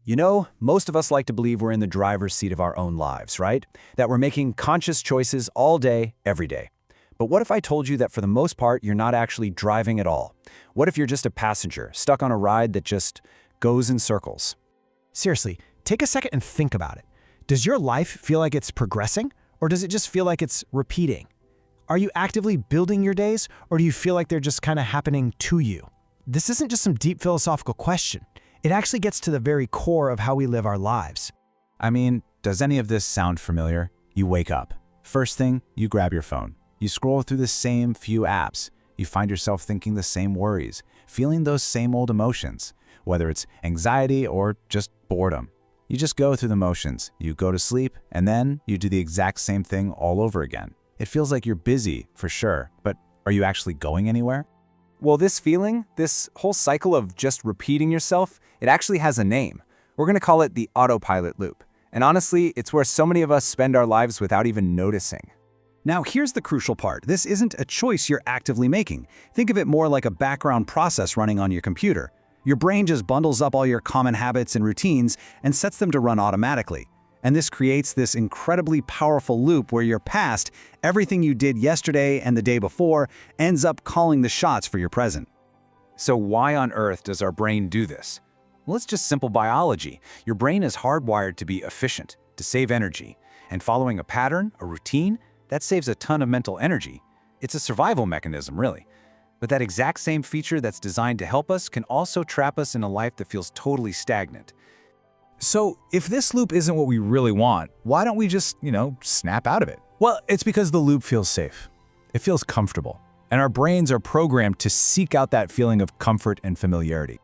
You know, most of us like to believe we're in the driver's seat of our own lives, right? That we're making conscious choices all day, every day. But what if I told you that for the most part, you're not actually driving at all? What if you're just a passenger, stuck on a ride that just goes in circles? Seriously, take a second and think about it. Does your life feel like it's progressing, or does it just feel like it's repeating? Are you actively building your days, or do you feel like they're just kind of happening to you? This isn't just some deep philosophical question. It actually gets to the very core of how we live our lives. I mean, does any of this sound familiar? You wake up. First thing, you grab your phone. You scroll through the same few apps. You find yourself thinking the same worries, feeling those same old emotions, whether it's anxiety or just boredom. You just go through the motions. You go to sleep, and then you do the exact same thing all over again. It feels like you're busy, for sure, but are you actually going anywhere? Well, this feeling, this whole cycle of just repeating yourself, it actually has a name. We're going to call it the autopilot loop. And honestly, it's where so many of us spend our lives without even noticing. Now, here's the crucial part. This isn't a choice you're actively making. Think of it more like a background process running on your computer. Your brain just bundles up all your common habits and routines and sets them to run automatically. And this creates this incredibly powerful loop where your past, everything you did yesterday and the day before, ends up calling the shots for your present. So why on earth does our brain do this? Well, it's just simple biology. Your brain is hardwired to be efficient, to save energy. And following a pattern, a routine, that saves a ton of mental energy. It's a survival mechanism, really. But that exact same feature that's designed to help us can also trap us in a life that feels totally stagnant. So, if this loop isn't what we really want, why don't we just, snap out of it? Well, it's because the loop feels safe. It feels comfortable. And our brains are programmed to seek out that feeling of comfort and familiarity.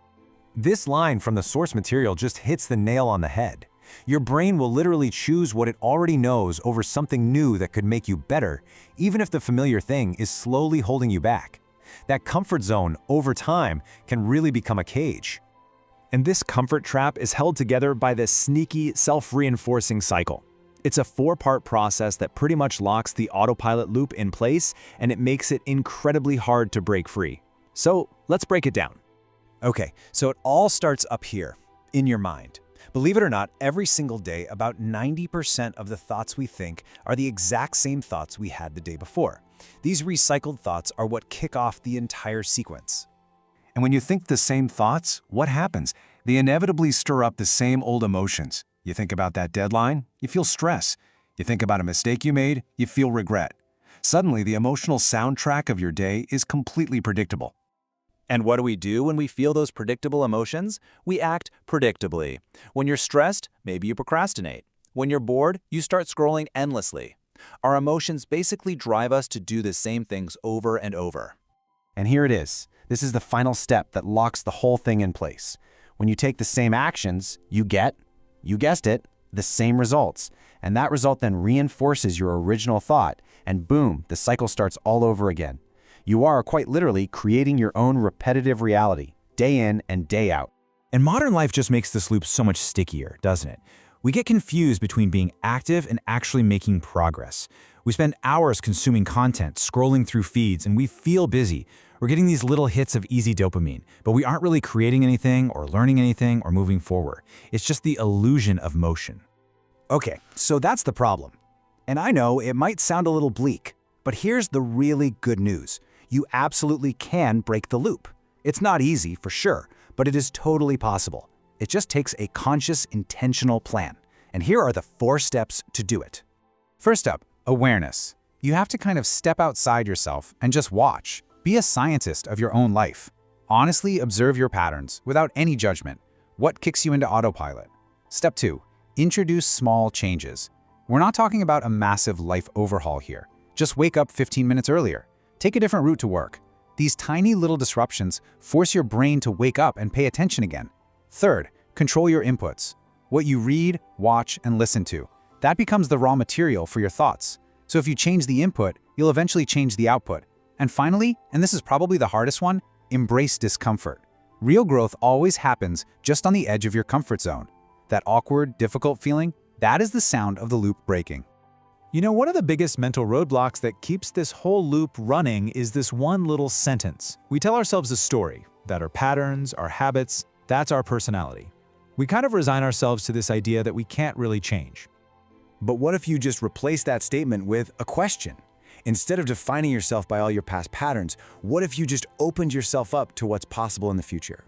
This line from the source material just hits the nail on the head. Your brain will literally choose what it already knows over something new that could make you better, even if the familiar thing is slowly holding you back. That comfort zone, over time, can really become a cage. And this comfort trap is held together by this sneaky, self-reinforcing cycle. It's a four-part process that pretty much locks the autopilot loop in place, and it makes it incredibly hard to break free. So let's break it down. Okay, so it all starts up here, in your mind. Believe it or not, every single day, about 90% of the thoughts we think are the exact same thoughts we had the day before. These recycled thoughts are what kick off the entire sequence. And when you think the same thoughts, what happens? They inevitably stir up the same old emotions. You think about that deadline, you feel stress. You think about a mistake you made, you feel regret. Suddenly, the emotional soundtrack of your day is completely predictable. And what do we do when we feel those predictable emotions? We act predictably. When you're stressed, maybe you procrastinate. When you're bored, you start scrolling endlessly. Our emotions basically drive us to do the same things over and over. And here it is. This is the final step that locks the whole thing in place. When you take the same actions, you guessed it, the same results. And that result then reinforces your original thought, and boom, the cycle starts all over again. You are quite literally creating your own repetitive reality, day in and day out. And modern life just makes this loop so much stickier, doesn't it? We get confused between being active and actually making progress. We spend hours consuming content, scrolling through feeds, and we feel busy. We're getting these little hits of easy dopamine, but we aren't really creating anything or learning anything or moving forward. It's just the illusion of motion. Okay, so that's the problem. And I know it might sound a little bleak, but here's the really good news. You absolutely can break the loop. It's not easy, for sure, but it is totally possible. It just takes a conscious, intentional plan. And here are the 4 steps to do it. First up, awareness. You have to kind of step outside yourself and just watch. Be a scientist of your own life. Honestly observe your patterns without any judgment. What kicks you into autopilot? Step 2, introduce small changes. We're not talking about a massive life overhaul here. Just wake up 15 minutes earlier. Take a different route to work. These tiny little disruptions force your brain to wake up and pay attention again. Third, control your inputs. What you read, watch, and listen to. That becomes the raw material for your thoughts. So if you change the input, you'll eventually change the output. And finally, and this is probably the hardest one, embrace discomfort. Real growth always happens just on the edge of your comfort zone. That awkward, difficult feeling, that is the sound of the loop breaking. You know, one of the biggest mental roadblocks that keeps this whole loop running is this one little sentence. We tell ourselves a story, that our patterns, our habits, that's our personality. We kind of resign ourselves to this idea that we can't really change. But what if you just replace that statement with a question? Instead of defining yourself by all your past patterns, what if you just opened yourself up to what's possible in the future?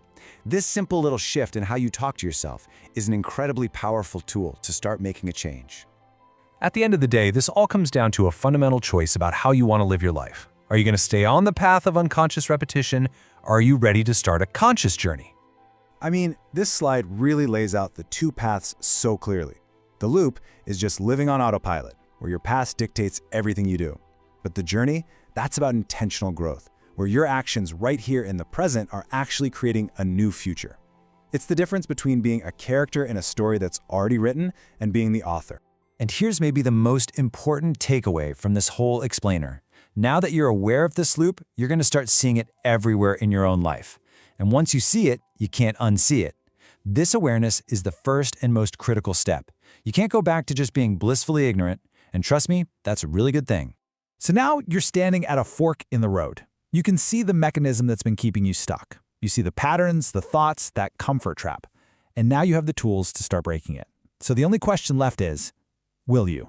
This simple little shift in how you talk to yourself is an incredibly powerful tool to start making a change. At the end of the day, this all comes down to a fundamental choice about how you want to live your life. Are you going to stay on the path of unconscious repetition, or are you ready to start a conscious journey? I mean, this slide really lays out the two paths so clearly. The loop is just living on autopilot, where your past dictates everything you do. But the journey, that's about intentional growth, where your actions right here in the present are actually creating a new future. It's the difference between being a character in a story that's already written and being the author. And here's maybe the most important takeaway from this whole explainer. Now that you're aware of this loop, you're going to start seeing it everywhere in your own life. And once you see it, you can't unsee it. This awareness is the first and most critical step. You can't go back to just being blissfully ignorant, and trust me, that's a really good thing. So now you're standing at a fork in the road. You can see the mechanism that's been keeping you stuck. You see the patterns, the thoughts, that comfort trap. And now you have the tools to start breaking it. So the only question left is, will you?